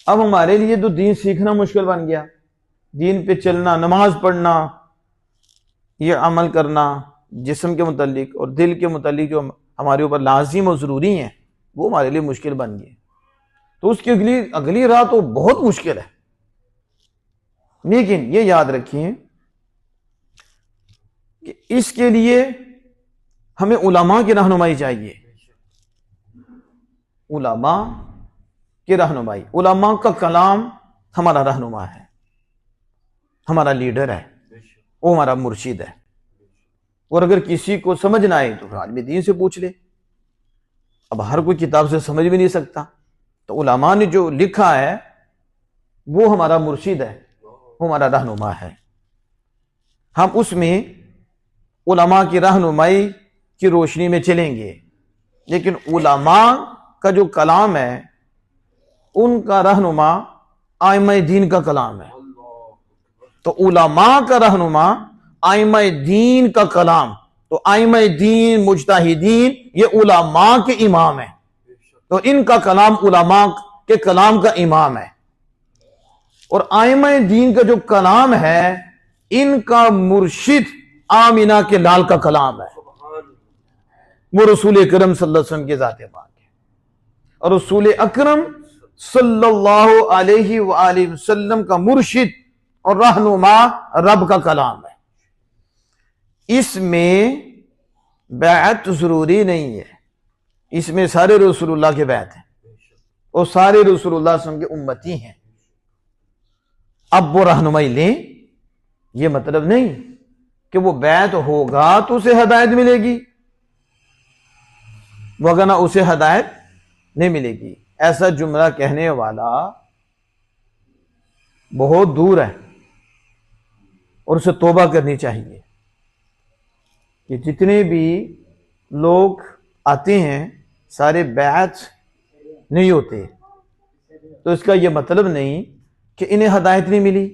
اب ہمارے لیے تو دین سیکھنا مشکل بن گیا، دین پہ چلنا، نماز پڑھنا، یہ عمل کرنا جسم کے متعلق اور دل کے متعلق جو ہمارے اوپر لازم و ضروری ہیں وہ ہمارے لیے مشکل بن گئے. تو اس کی اگلی راہ تو بہت مشکل ہے. لیکن یہ یاد رکھیں کہ اس کے لیے ہمیں علماء کی رہنمائی چاہیے. علماء کی رہنمائی، علماء کا کلام ہمارا رہنما ہے، ہمارا لیڈر ہے، وہ ہمارا مرشد ہے. اور اگر کسی کو سمجھ نہ آئے تو عالم دین سے پوچھ لے. اب ہر کوئی کتاب سے سمجھ بھی نہیں سکتا، تو علماء نے جو لکھا ہے وہ ہمارا مرشد ہے، وہ ہمارا رہنما ہے. ہم اس میں علماء کی رہنمائی کی روشنی میں چلیں گے. لیکن علماء کا جو کلام ہے ان کا رہنما ائمہ دین کا کلام ہے. تو علماء کا رہنما ائمہ دین کا کلام، تو ائمہ دین مجتہدین یہ علماء کے امام ہیں. تو ان کا کلام علماء کے کلام کا امام ہے. اور ائمہ دین کا جو کلام ہے ان کا مرشد آمینہ کے لال کا کلام ہے، وہ رسول اکرم صلی اللہ علیہ وسلم کی ذات پاک ہے. اور رسول اکرم صلی اللہ علیہ وآلہ وسلم کا مرشد اور رہنما رب کا کلام ہے. اس میں بیعت ضروری نہیں ہے، اس میں سارے رسول اللہ کے بیعت ہیں اور سارے رسول اللہ صلی اللہ علیہ وسلم کے امتی ہیں. اب وہ رہنمائی لیں، یہ مطلب نہیں کہ وہ بیعت ہوگا تو اسے ہدایت ملے گی، وگرنہ اسے ہدایت نہیں ملے گی. ایسا جملہ کہنے والا بہت دور ہے اور اسے توبہ کرنی چاہیے. کہ جتنے بھی لوگ آتے ہیں سارے بیعت نہیں ہوتے، تو اس کا یہ مطلب نہیں کہ انہیں ہدایت نہیں ملی.